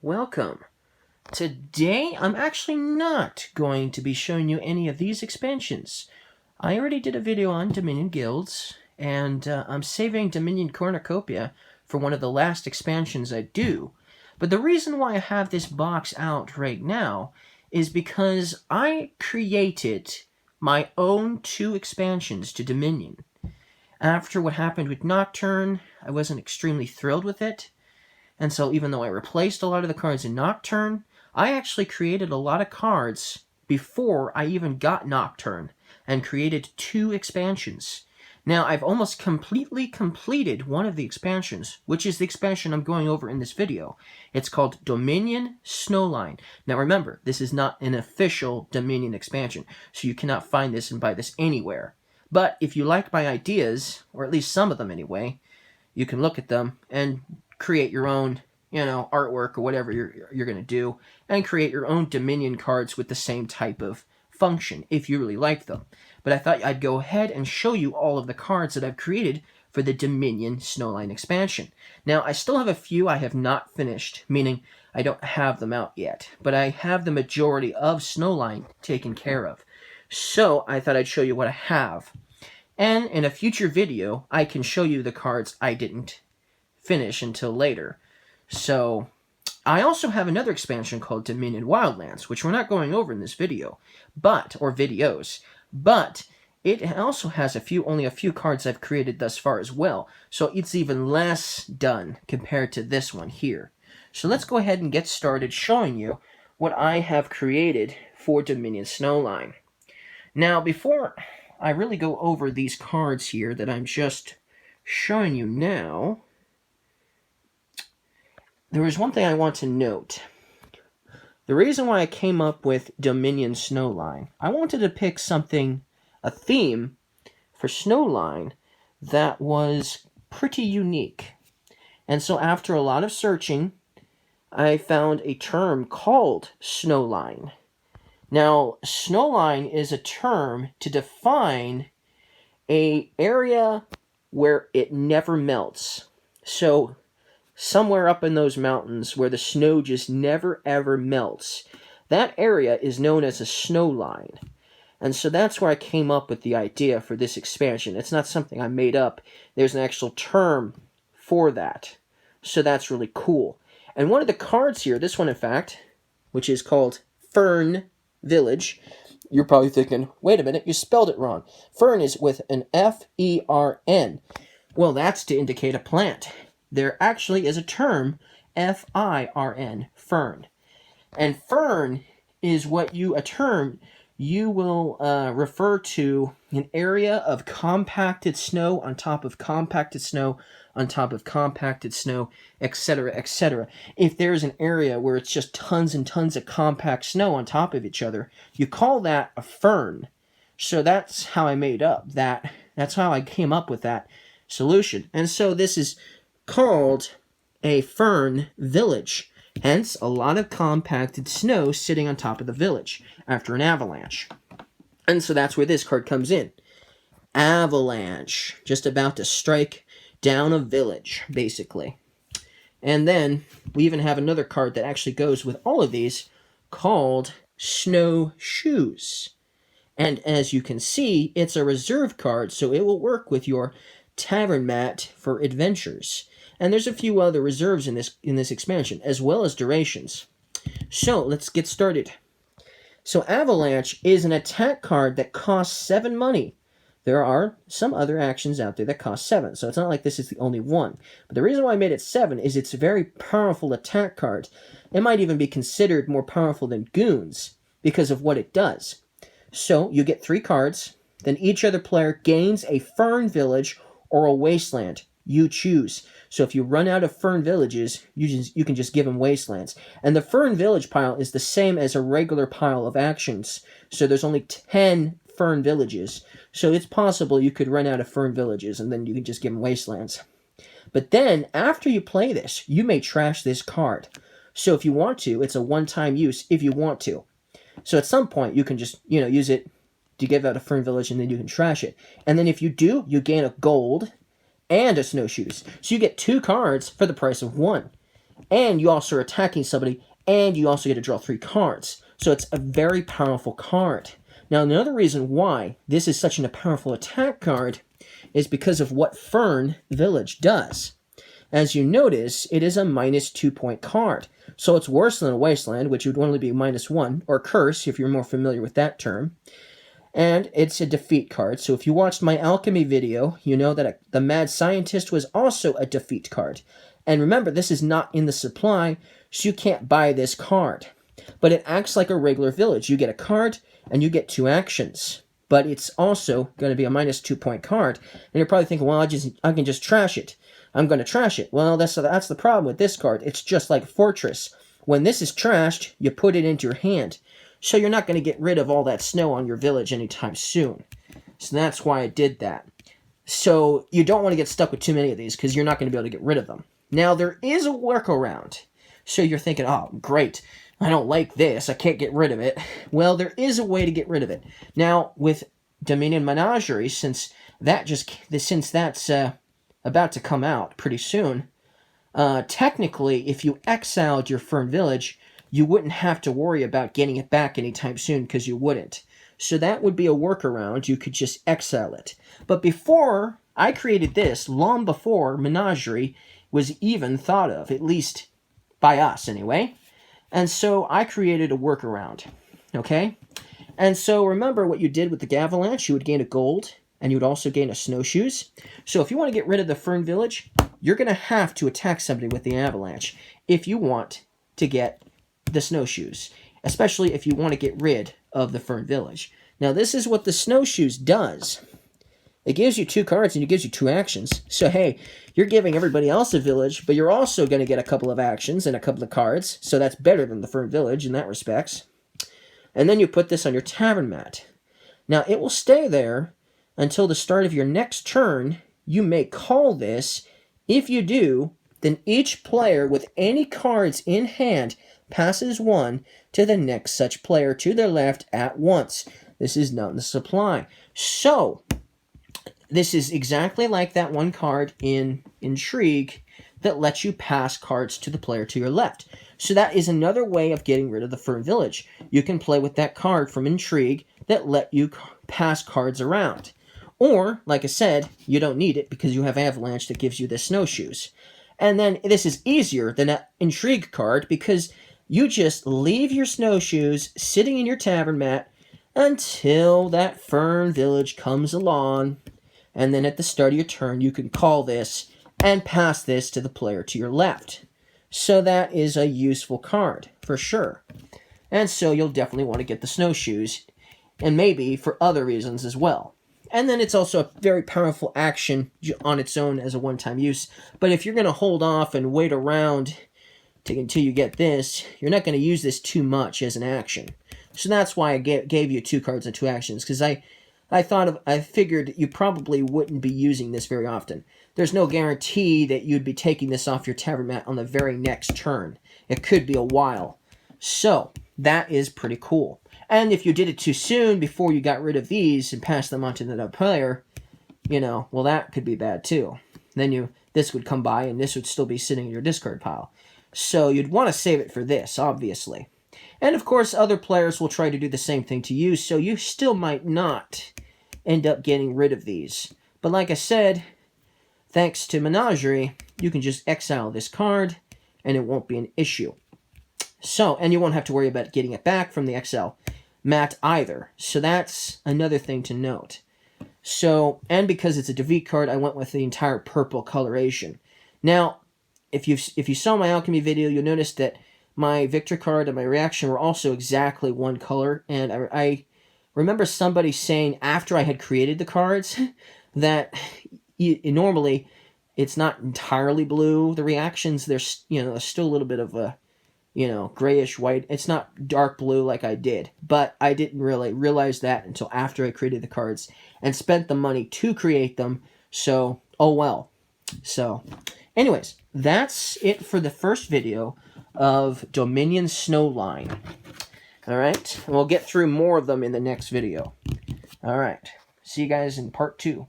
Welcome. Today, I'm actually not going to be showing you any of these expansions. I already did a video on Dominion Guilds, and I'm saving Dominion Cornucopia for one of the last expansions I do. But the reason why I have this box out right now is because I created my own 2 expansions to Dominion. After what happened with Nocturne, I wasn't extremely thrilled with it. And so even though I replaced a lot of the cards in Nocturne, I actually created a lot of cards before I even got Nocturne and created 2 expansions. Now, I've almost completely completed one of the expansions, which is the expansion I'm going over in this video. It's called Dominion Snowline. Now remember, this is not an official Dominion expansion, so you cannot find this and buy this anywhere. But if you like my ideas, or at least some of them anyway, you can look at them and create your own, artwork or whatever you're going to do, and create your own Dominion cards with the same type of function, if you really like them. But I thought I'd go ahead and show you all of the cards that I've created for the Dominion Snowline expansion. Now, I still have a few I have not finished, meaning I don't have them out yet, but I have the majority of Snowline taken care of. So I thought I'd show you what I have. And in a future video, I can show you the cards I didn't finish until later. So I also have another expansion called Dominion Wildlands, which we're not going over in this video, or videos, but it also has only a few cards I've created thus far as well, so it's even less done compared to this one here. So let's go ahead and get started showing you what I have created for Dominion Snowline. Now, before I really go over these cards here that I'm just showing you now, there is one thing I want to note. The reason why I came up with Dominion Snowline, I wanted to pick a theme for Snowline that was pretty unique. And so after a lot of searching, I found a term called Snowline. Now, Snowline is a term to define an area where it never melts. So somewhere up in those mountains where the snow just never ever melts, that area is known as a snow line. And so that's where I came up with the idea for this expansion. It's not something I made up. There's an actual term for that. So that's really cool. And one of the cards here, this one in fact, which is called Fern Village, you're probably thinking, wait a minute, you spelled it wrong. Fern is with an F-E-R-N. Well, that's to indicate a plant. There actually is a term, F-I-R-N, fern. And fern is a term you will refer to an area of compacted snow on top of compacted snow on top of compacted snow, etc., etc. If there's an area where it's just tons and tons of compact snow on top of each other, you call that a fern. So that's how I made up that. That's how I came up with that solution. And so this is called a fern village, hence a lot of compacted snow sitting on top of the village after an avalanche. And so that's where this card comes in. Avalanche, just about to strike down a village, basically. And then we even have another card that actually goes with all of these called Snowshoes. And as you can see, it's a reserve card, so it will work with your tavern mat for adventures. And there's a few other reserves in this expansion, as well as durations. So, let's get started. So, Avalanche is an attack card that costs 7 money. There are some other actions out there that cost 7, so it's not like this is the only one. But the reason why I made it 7 is it's a very powerful attack card. It might even be considered more powerful than Goons, because of what it does. So, you get 3 cards, then each other player gains a Fern Village or a Wasteland. You choose. So if you run out of Fern Villages, you can just give them Wastelands. And the Fern Village pile is the same as a regular pile of actions. So there's only 10 Fern Villages. So it's possible you could run out of Fern Villages and then you can just give them Wastelands. But then, after you play this, you may trash this card. So if you want to, it's a one-time use if you want to. So at some point, you can just, use it to give out a Fern Village and then you can trash it. And then if you do, you gain a gold and a Snowshoes. So you get 2 cards for the price of 1. and you also are attacking somebody, and you also get to draw 3 cards. So it's a very powerful card. Now, another reason why this is such a powerful attack card is because of what Fern Village does. As you notice, it is a minus 2-point card. So it's worse than a Wasteland, which would only be -1, or Curse, if you're more familiar with that term. And it's a defeat card. So if you watched my alchemy video, you know that the Mad Scientist was also a defeat card. And remember, this is not in the supply, so you can't buy this card. But it acts like a regular village. You get a card, and you get 2 actions. But it's also going to be a minus 2-point card. And you're probably thinking, well, I can just trash it. I'm going to trash it. Well, that's the problem with this card. It's just like Fortress. When this is trashed, you put it into your hand. So you're not going to get rid of all that snow on your village anytime soon. So that's why I did that. So you don't want to get stuck with too many of these because you're not going to be able to get rid of them. Now, there is a workaround. So you're thinking, oh, great. I don't like this. I can't get rid of it. Well, there is a way to get rid of it. Now, with Dominion Menagerie, since that's about to come out pretty soon, technically, if you exiled your Fern Village, you wouldn't have to worry about getting it back anytime soon because you wouldn't. So that would be a workaround. You could just exile it. But before I created this, long before Menagerie was even thought of, at least by us anyway. And so I created a workaround, okay? And so remember what you did with the Gavalanche. You would gain a gold, and you would also gain a snowshoes. So if you want to get rid of the Fern Village, you're going to have to attack somebody with the Avalanche if you want to get the snowshoes, especially if you want to get rid of the Fern Village. Now, this is what the snowshoes does. It gives you 2 cards and it gives you 2 actions. So, hey, you're giving everybody else a village, but you're also going to get a couple of actions and a couple of cards. So that's better than the Fern Village in that respects. And then you put this on your tavern mat. Now, it will stay there until the start of your next turn. You may call this. If you do, then each player with any cards in hand passes 1 to the next such player to their left at once. This is not in the supply. So, this is exactly like that one card in Intrigue that lets you pass cards to the player to your left. So that is another way of getting rid of the Fern Village. You can play with that card from Intrigue that let you pass cards around. Or, like I said, you don't need it because you have Avalanche that gives you the snowshoes. And then this is easier than that Intrigue card because you just leave your snowshoes sitting in your tavern mat until that Fern Village comes along. And then at the start of your turn, you can call this and pass this to the player to your left. So that is a useful card, for sure. And so you'll definitely want to get the snowshoes, and maybe for other reasons as well. And then it's also a very powerful action on its own as a one-time use. But if you're going to hold off and wait around until you get this, you're not going to use this too much as an action. So that's why I gave you 2 cards and 2 actions, because I figured you probably wouldn't be using this very often. There's no guarantee that you'd be taking this off your tavern mat on the very next turn. It could be a while. So, that is pretty cool. And if you did it too soon before you got rid of these and passed them on to another player, well, that could be bad too. Then this would come by and this would still be sitting in your discard pile. So you'd want to save it for this, obviously. And of course, other players will try to do the same thing to you, so you still might not end up getting rid of these. But like I said, thanks to Menagerie, you can just exile this card, and it won't be an issue. So, and you won't have to worry about getting it back from the exile mat either. So that's another thing to note. So, and because it's a defeat card, I went with the entire purple coloration. Now, if you saw my alchemy video, you'll notice that my victor card and my reaction were also exactly one color, and I remember somebody saying after I had created the cards that normally it's not entirely blue. The reactions, there's still a little bit of a grayish white. It's not dark blue like I did, but I didn't really realize that until after I created the cards and spent the money to create them. So, oh well. So, anyways, that's it for the first video of Dominion Snowline. Alright, and we'll get through more of them in the next video. Alright, see you guys in part 2.